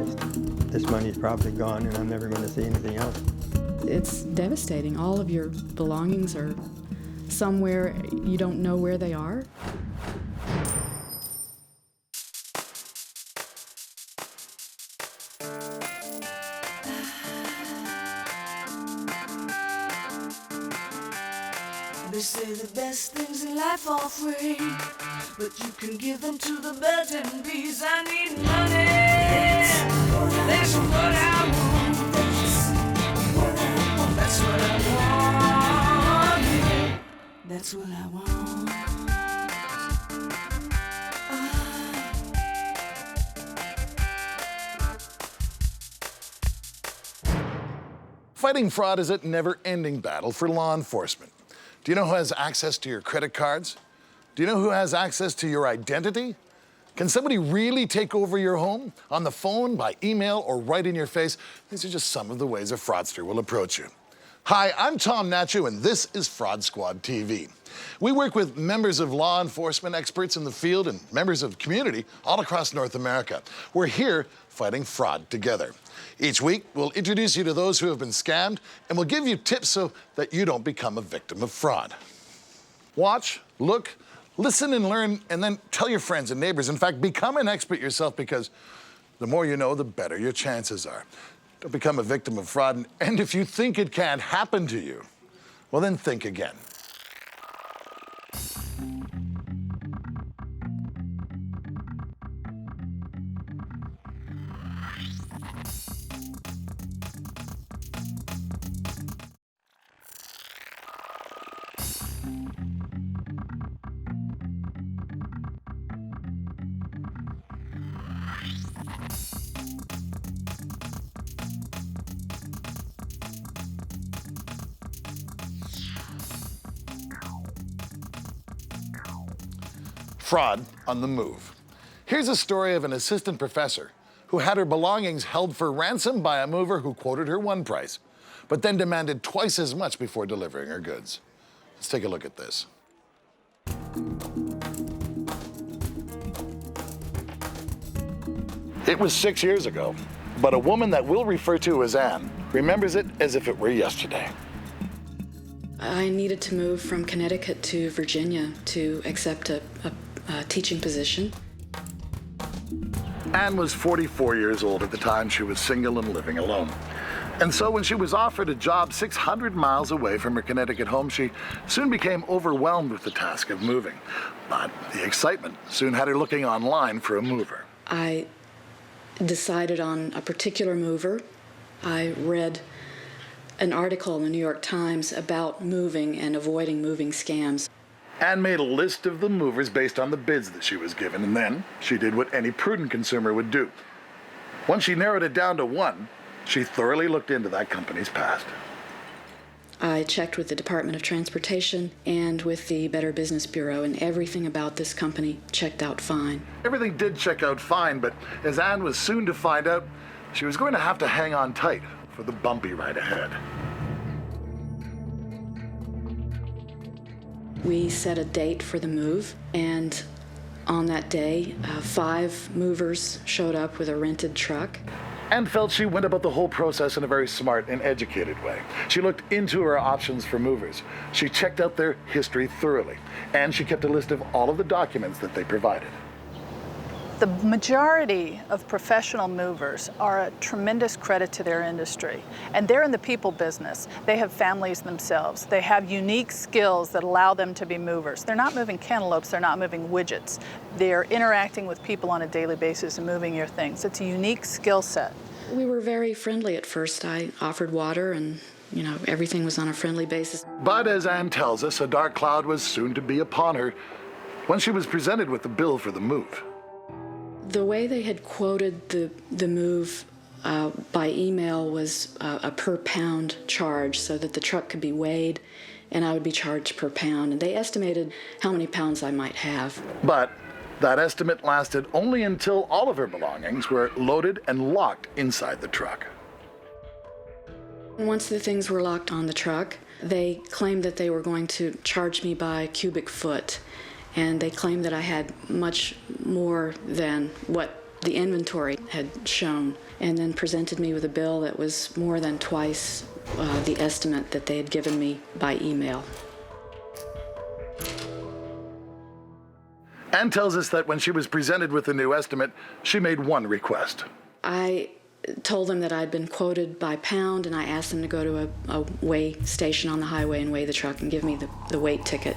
realized this money's probably gone and I'm never going to see anything else. It's devastating. All of your belongings are somewhere you don't know where they are. They say the best things in life are free, but you can give them to the birds and bees. I need money. That's what I want. That's what I want. That's what I want. Fighting fraud is a never-ending battle for law enforcement. Do you know who has access to your credit cards? Do you know who has access to your identity? Can somebody really take over your home? On the phone, by email, or right in your face? These are just some of the ways a fraudster will approach you. Hi, I'm Tom Nacho, and this is Fraud Squad TV. We work with members of law enforcement, experts in the field, and members of community all across North America. We're here fighting fraud together. Each week, we'll introduce you to those who have been scammed, and we'll give you tips so that you don't become a victim of fraud. Watch, look, listen and learn, and then tell your friends and neighbors. In fact, become an expert yourself, because the more you know, the better your chances are. Don't become a victim of fraud, and if you think it can't happen to you, well, then think again. Fraud on the move. Here's a story of an assistant professor who had her belongings held for ransom by a mover who quoted her one price, but then demanded twice as much before delivering her goods. Let's take a look at this. It was 6 years ago, but a woman that we'll refer to as Anne remembers it as if it were yesterday. I needed to move from Connecticut to Virginia to accept a teaching position. Anne was 44 years old at the time. She was single and living alone. And so when she was offered a job 600 miles away from her Connecticut home, she soon became overwhelmed with the task of moving. But the excitement soon had her looking online for a mover. I decided on a particular mover. I read an article in the New York Times about moving and avoiding moving scams. Anne made a list of the movers based on the bids that she was given, and then she did what any prudent consumer would do. Once she narrowed it down to one, she thoroughly looked into that company's past. I checked with the Department of Transportation and with the Better Business Bureau, and everything about this company checked out fine. Everything did check out fine, but as Anne was soon to find out, she was going to have to hang on tight for the bumpy ride ahead. We set a date for the move, and on that day, 5 movers showed up with a rented truck. Anne felt she went about the whole process in a very smart and educated way. She looked into her options for movers. She checked out their history thoroughly, and she kept a list of all of the documents that they provided. The majority of professional movers are a tremendous credit to their industry, and they're in the people business. They have families themselves. They have unique skills that allow them to be movers. They're not moving cantaloupes, they're not moving widgets. They're interacting with people on a daily basis and moving your things. It's a unique skill set. We were very friendly at first. I offered water and, everything was on a friendly basis. But as Anne tells us, a dark cloud was soon to be upon her when she was presented with the bill for the move. The way they had quoted the move by email was a per pound charge, so that the truck could be weighed and I would be charged per pound. And they estimated how many pounds I might have. But that estimate lasted only until all of her belongings were loaded and locked inside the truck. Once the things were locked on the truck, they claimed that they were going to charge me by cubic foot. And they claimed that I had much more than what the inventory had shown, and then presented me with a bill that was more than twice the estimate that they had given me by email. Ann tells us that when she was presented with the new estimate, she made one request. I told them that I'd been quoted by pound, and I asked them to go to a weigh station on the highway and weigh the truck and give me the weight ticket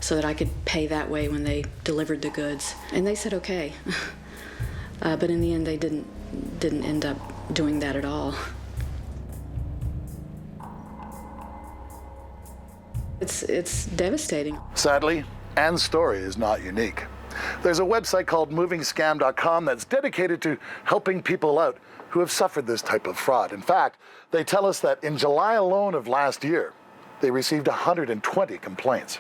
so that I could pay that way when they delivered the goods. And they said okay. But in the end, they didn't end up doing that at all. It's devastating. Sadly, Ann's story is not unique. There's a website called movingscam.com that's dedicated to helping people out who have suffered this type of fraud. In fact, they tell us that in July alone of last year, they received 120 complaints.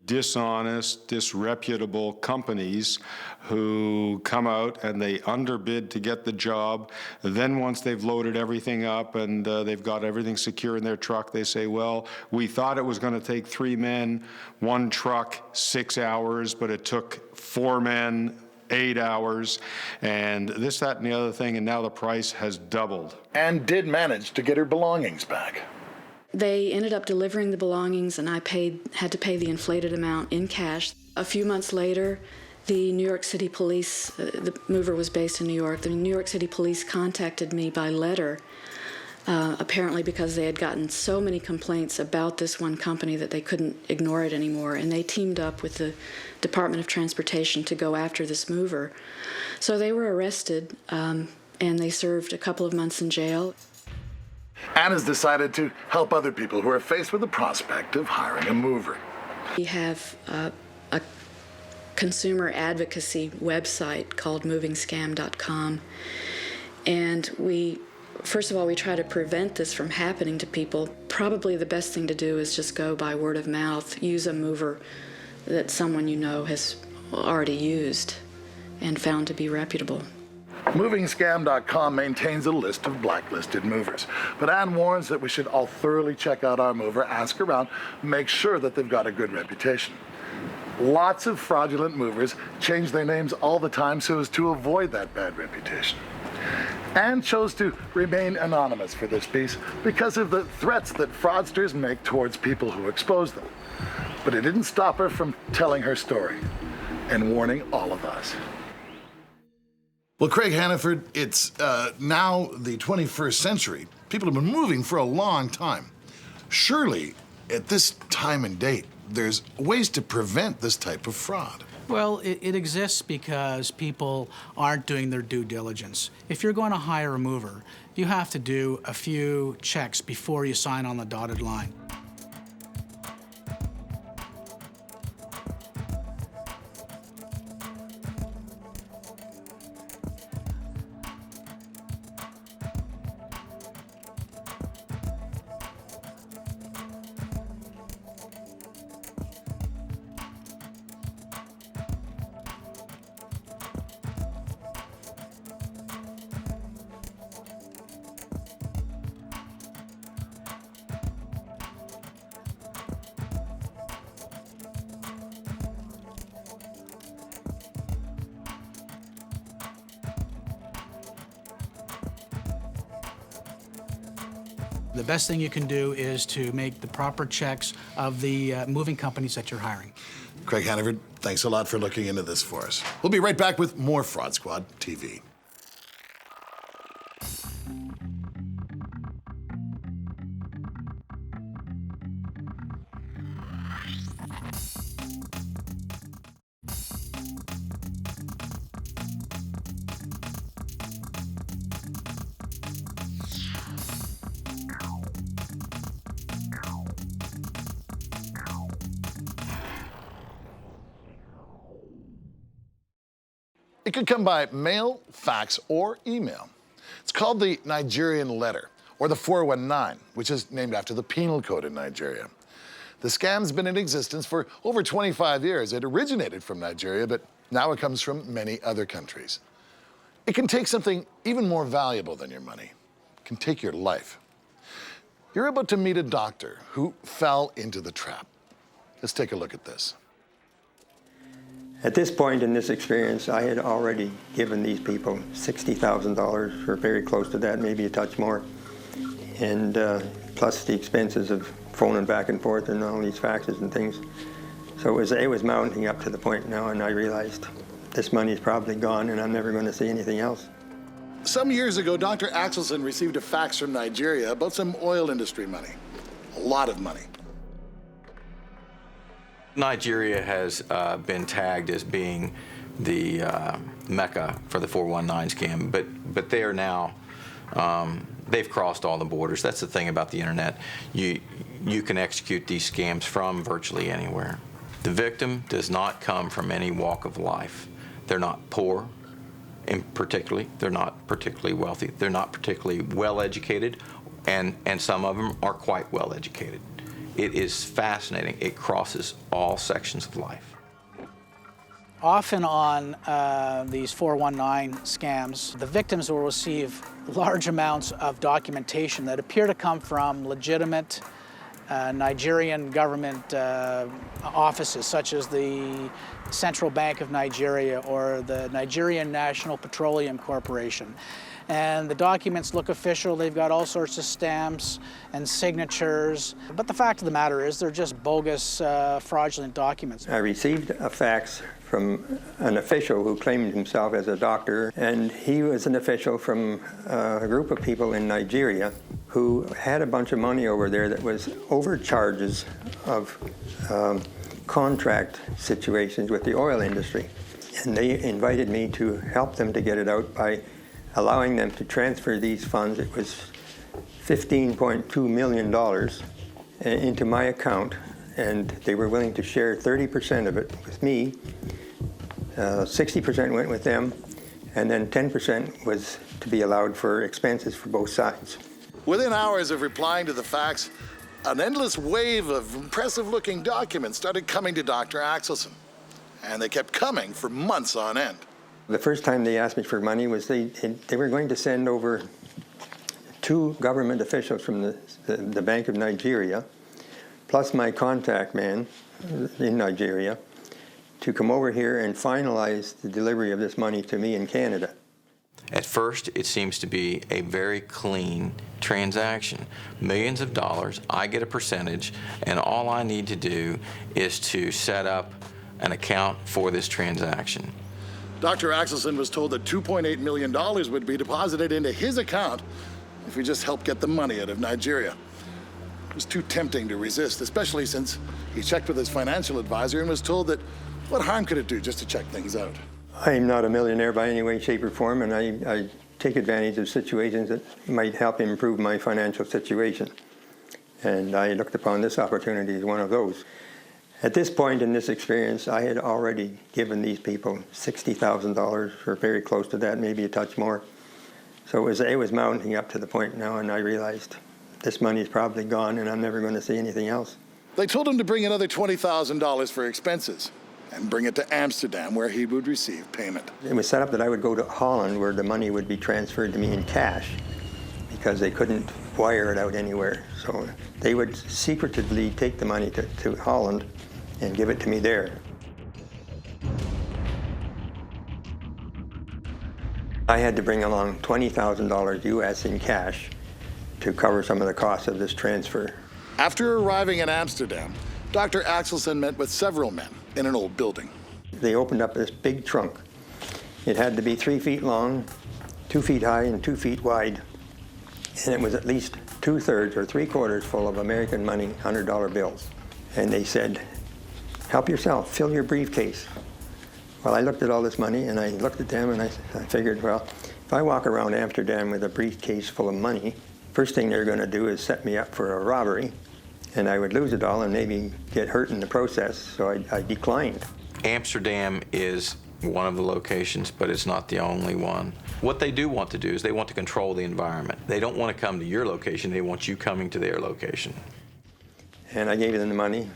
Dishonest, disreputable companies who come out and they underbid to get the job. Then once they've loaded everything up and they've got everything secure in their truck, they say, well, we thought it was going to take 3 men, 1 truck, 6 hours, but it took 4 men, 8 hours, and this, that, and the other thing, and now the price has doubled. Ann did manage to get her belongings back. They ended up delivering the belongings, and I had to pay the inflated amount in cash. A few months later, the New York City police, the mover was based in New York, the New York City police contacted me by letter, apparently because they had gotten so many complaints about this one company that they couldn't ignore it anymore, and they teamed up with the Department of Transportation to go after this mover. So they were arrested, and they served a couple of months in jail. Ann has decided to help other people who are faced with the prospect of hiring a mover. We have a consumer advocacy website called movingscam.com, and first of all, we try to prevent this from happening to people. Probably the best thing to do is just go by word of mouth, use a mover that someone you know has already used and found to be reputable. Movingscam.com maintains a list of blacklisted movers, but Ann warns that we should all thoroughly check out our mover, ask around, make sure that they've got a good reputation. Lots of fraudulent movers change their names all the time so as to avoid that bad reputation. Ann chose to remain anonymous for this piece because of the threats that fraudsters make towards people who expose them. But it didn't stop her from telling her story and warning all of us. Well, Craig Hannaford, it's now the 21st century. People have been moving for a long time. Surely, at this time and date, there's ways to prevent this type of fraud. Well, it exists because people aren't doing their due diligence. If you're going to hire a mover, you have to do a few checks before you sign on the dotted line. The best thing you can do is to make the proper checks of the moving companies that you're hiring. Craig Hannaford, thanks a lot for looking into this for us. We'll be right back with more Fraud Squad TV. It could come by mail, fax, or email. It's called the Nigerian letter, or the 419, which is named after the penal code in Nigeria. The scam's been in existence for over 25 years. It originated from Nigeria, but now it comes from many other countries. It can take something even more valuable than your money. It can take your life. You're about to meet a doctor who fell into the trap. Let's take a look at this. At this point in this experience, I had already given these people $60,000, or very close to that, maybe a touch more, and plus the expenses of phoning back and forth and all these faxes and things. So it was mounting up to the point now, and I realized this money is probably gone and I'm never going to see anything else. Some years ago, Dr. Axelson received a fax from Nigeria about some oil industry money. A lot of money. Nigeria has been tagged as being the mecca for the 419 scam, but they are now, they've crossed all the borders. That's the thing about the internet. You can execute these scams from virtually anywhere. The victim does not come from any walk of life. They're not poor, particularly. They're not particularly wealthy. They're not particularly well educated, and some of them are quite well educated. It is fascinating. It crosses all sections of life. Often on these 419 scams, the victims will receive large amounts of documentation that appear to come from legitimate Nigerian government offices, such as the Central Bank of Nigeria or the Nigerian National Petroleum Corporation. And the documents look official. They've got all sorts of stamps and signatures. But the fact of the matter is they're just bogus, fraudulent documents. I received a fax from an official who claimed himself as a doctor, and he was an official from a group of people in Nigeria who had a bunch of money over there that was overcharges of contract situations with the oil industry. And they invited me to help them to get it out by allowing them to transfer these funds. It was $15.2 million into my account, and they were willing to share 30% of it with me. 60% went with them, and then 10% was to be allowed for expenses for both sides. Within hours of replying to the fax, an endless wave of impressive-looking documents started coming to Dr. Axelson, and they kept coming for months on end. The first time they asked me for money was they were going to send over 2 government officials from the Bank of Nigeria, plus my contact man in Nigeria, to come over here and finalize the delivery of this money to me in Canada. At first, it seems to be a very clean transaction. Millions of dollars, I get a percentage, and all I need to do is to set up an account for this transaction. Dr. Axelson was told that $2.8 million would be deposited into his account if we just helped get the money out of Nigeria. It was too tempting to resist, especially since he checked with his financial advisor and was told that what harm could it do just to check things out? I'm not a millionaire by any way, shape, or form, and I take advantage of situations that might help improve my financial situation. And I looked upon this opportunity as one of those. At this point in this experience, I had already given these people $60,000, or very close to that, maybe a touch more. So it was mounting up to the point now, and I realized this money is probably gone and I'm never going to see anything else. They told him to bring another $20,000 for expenses and bring it to Amsterdam, where he would receive payment. It was set up that I would go to Holland, where the money would be transferred to me in cash, because they couldn't wire it out anywhere. So they would secretively take the money to Holland and give it to me there. I had to bring along $20,000 US in cash to cover some of the costs of this transfer. After arriving in Amsterdam, Dr. Axelson met with several men in an old building. They opened up this big trunk. It had to be 3 feet long, 2 feet high, and 2 feet wide. And it was at least 2/3 or 3/4 full of American money, $100 bills. And they said, help yourself, fill your briefcase. Well, I looked at all this money, and I looked at them, and I figured, well, if I walk around Amsterdam with a briefcase full of money, first thing they're going to do is set me up for a robbery, and I would lose it all and maybe get hurt in the process, so I declined. Amsterdam is one of the locations, but it's not the only one. What they do want to do is they want to control the environment. They don't want to come to your location, they want you coming to their location. And I gave them the money,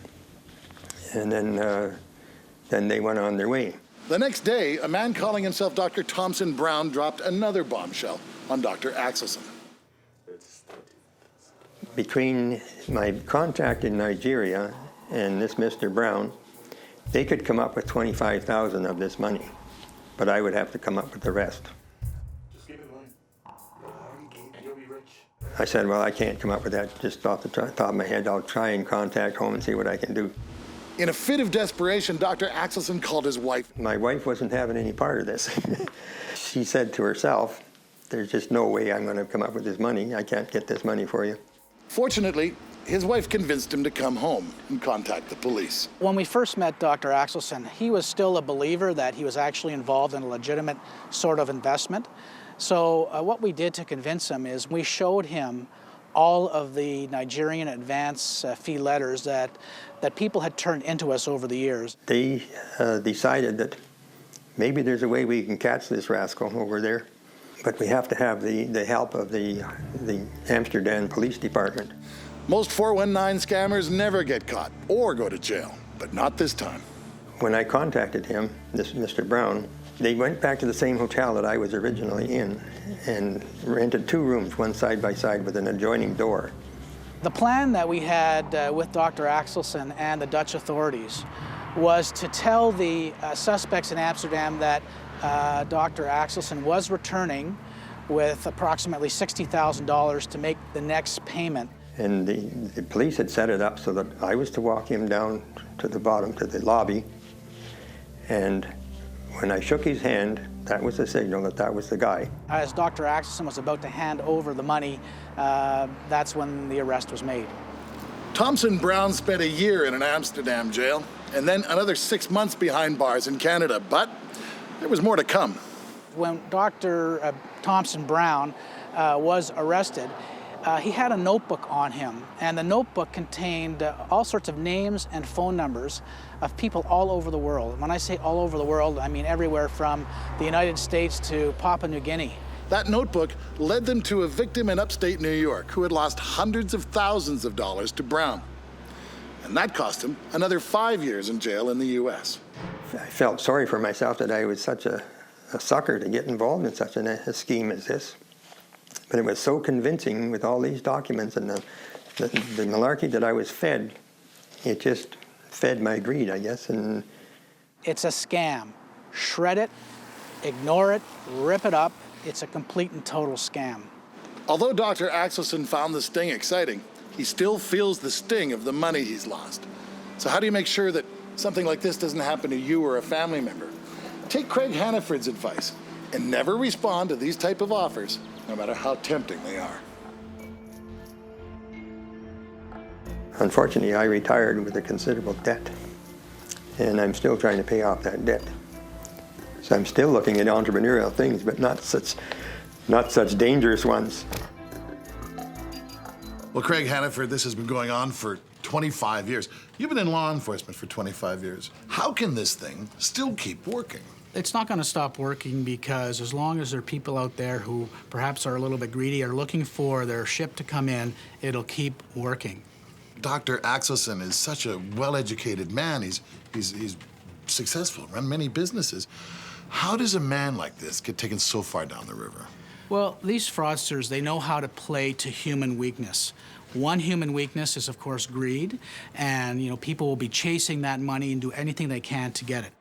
and then they went on their way. The next day, a man calling himself Dr. Thompson Brown dropped another bombshell on Dr. Axelson. Between my contact in Nigeria and this Mr. Brown, They could come up with $25,000 of this money, but I would have to come up with the rest. I said, well, I can't come up with that just off the top of my head. I'll try and contact home and see what I can do. In a fit of desperation, Dr. Axelson called his wife. My wife wasn't having any part of this. She said to herself, there's just no way I'm going to come up with this money. I can't get this money for you. Fortunately, his wife convinced him to come home and contact the police. When we first met Dr. Axelson, he was still a believer that he was actually involved in a legitimate sort of investment. So what we did to convince him is we showed him all of the Nigerian advance fee letters that people had turned into us over the years. They decided that maybe there's a way we can catch this rascal over there, but we have to have the help of the Amsterdam Police Department. Most 419 scammers never get caught or go to jail, but not this time. When I contacted him, this Mr. Brown, they went back to the same hotel that I was originally in and rented 2 rooms, one side by side with an adjoining door. The plan that we had with Dr. Axelson and the Dutch authorities was to tell the suspects in Amsterdam that Dr. Axelson was returning with approximately $60,000 to make the next payment. And the police had set it up so that I was to walk him down to the bottom, to the lobby, and when I shook his hand, that was the signal that that was the guy. As Dr. Axelson was about to hand over the money, that's when the arrest was made. Thompson Brown spent a year in an Amsterdam jail and then another 6 months behind bars in Canada, but there was more to come. When Dr. Thompson Brown was arrested, he had a notebook on him, and the notebook contained all sorts of names and phone numbers of people all over the world. When I say all over the world, I mean everywhere from the United States to Papua New Guinea. That notebook led them to a victim in upstate New York who had lost hundreds of thousands of dollars to Brown. And that cost him another 5 years in jail in the U.S. I felt sorry for myself that I was such a sucker to get involved in such a scheme as this. But it was so convincing with all these documents and the malarkey that I was fed. It just fed my greed, I guess. And it's a scam. Shred it, ignore it, rip it up. It's a complete and total scam. Although Dr. Axelson found the sting exciting, he still feels the sting of the money he's lost. So how do you make sure that something like this doesn't happen to you or a family member? Take Craig Hannaford's advice and never respond to these type of offers, no matter how tempting they are. unfortunately, I retired with a considerable debt, and I'm still trying to pay off that debt. So I'm still looking at entrepreneurial things, but not such dangerous ones. Well, Craig Hannaford, this has been going on for 25 years. You've been in law enforcement for 25 years. How can this thing still keep working? It's not going to stop working because as long as there are people out there who perhaps are a little bit greedy, are looking for their ship to come in, it'll keep working. Dr. Axelson is such a well-educated man. He's successful, run many businesses. How does a man like this get taken so far down the river? Well, these fraudsters, they know how to play to human weakness. One human weakness is, of course, greed, and people will be chasing that money and do anything they can to get it.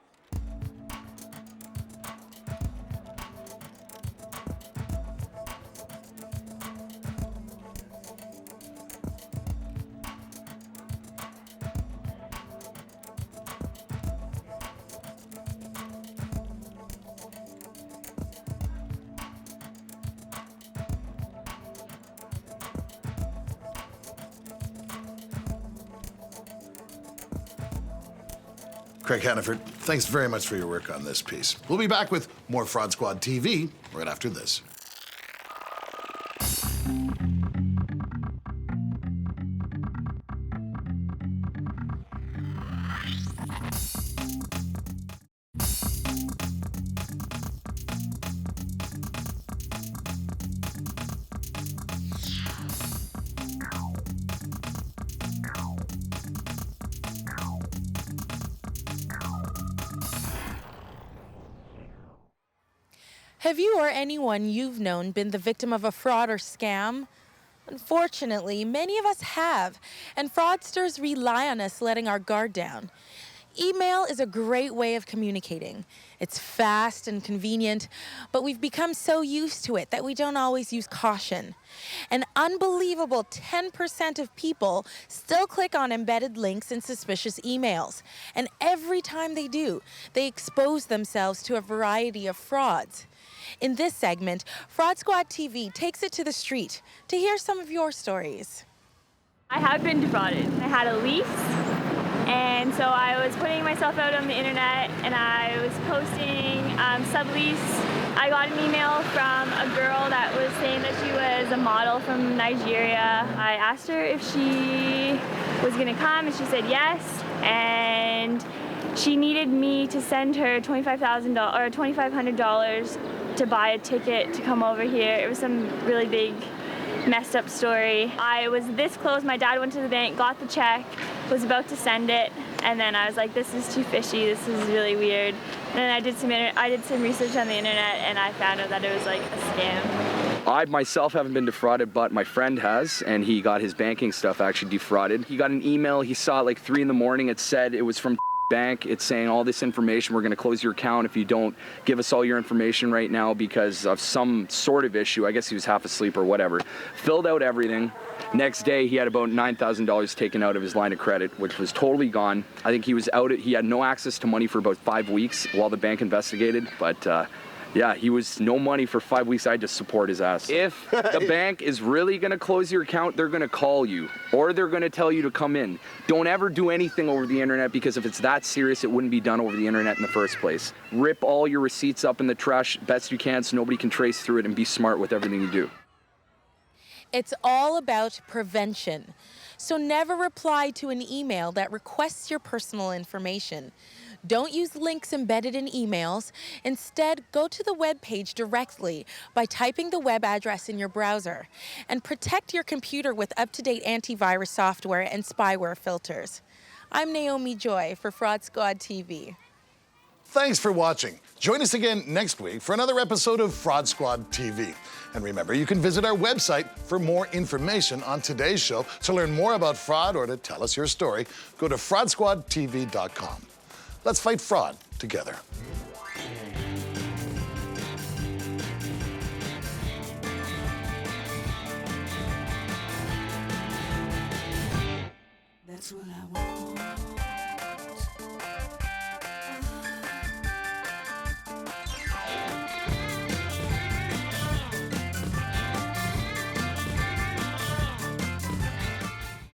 Craig Hannaford, thanks very much for your work on this piece. We'll be back with more Fraud Squad TV right after this. Have you or anyone you've known been the victim of a fraud or scam? Unfortunately, many of us have, and fraudsters rely on us letting our guard down. Email is a great way of communicating. It's fast and convenient, but we've become so used to it that we don't always use caution. An unbelievable 10% of people still click on embedded links in suspicious emails. And every time they do, they expose themselves to a variety of frauds. In this segment, Fraud Squad TV takes it to the street to hear some of your stories. I have been defrauded. I had a lease, and so I was putting myself out on the internet, and I was posting sublease. I got an email from a girl that was saying that she was a model from Nigeria. I asked her if she was gonna come, and she said yes, and she needed me to send her $25,000 or $2,500 to buy a ticket to come over here. It was some really big, messed up story. I was this close. My dad went to the bank, got the check, was about to send it, and then I was like, this is too fishy, this is really weird. And then I did some research on the internet, and I found out that it was like a scam. I myself haven't been defrauded, but my friend has, and he got his banking stuff actually defrauded. He got an email, he saw it like 3 in the morning, it said it was from bank. It's saying all this information, we're going to close your account if you don't give us all your information right now because of some sort of issue. I guess he was half asleep or whatever. Filled out everything. Next day, he had about $9,000 taken out of his line of credit, which was totally gone. I think he was out. He had no access to money for about 5 weeks while the bank investigated. But yeah, he was no money for 5 weeks. I had to support his ass. If the bank is really going to close your account, they're going to call you or they're going to tell you to come in. Don't ever do anything over the internet because if it's that serious, it wouldn't be done over the internet in the first place. Rip all your receipts up in the trash best you can so nobody can trace through it, and be smart with everything you do. It's all about prevention. So never reply to an email that requests your personal information. Don't use links embedded in emails. Instead, go to the web page directly by typing the web address in your browser. And protect your computer with up-to-date antivirus software and spyware filters. I'm Naomi Joy for Fraud Squad TV. Thanks for watching. Join us again next week for another episode of Fraud Squad TV. And remember, you can visit our website for more information on today's show. To learn more about fraud or to tell us your story, go to fraudsquadtv.com. Let's fight fraud together. That's what I want.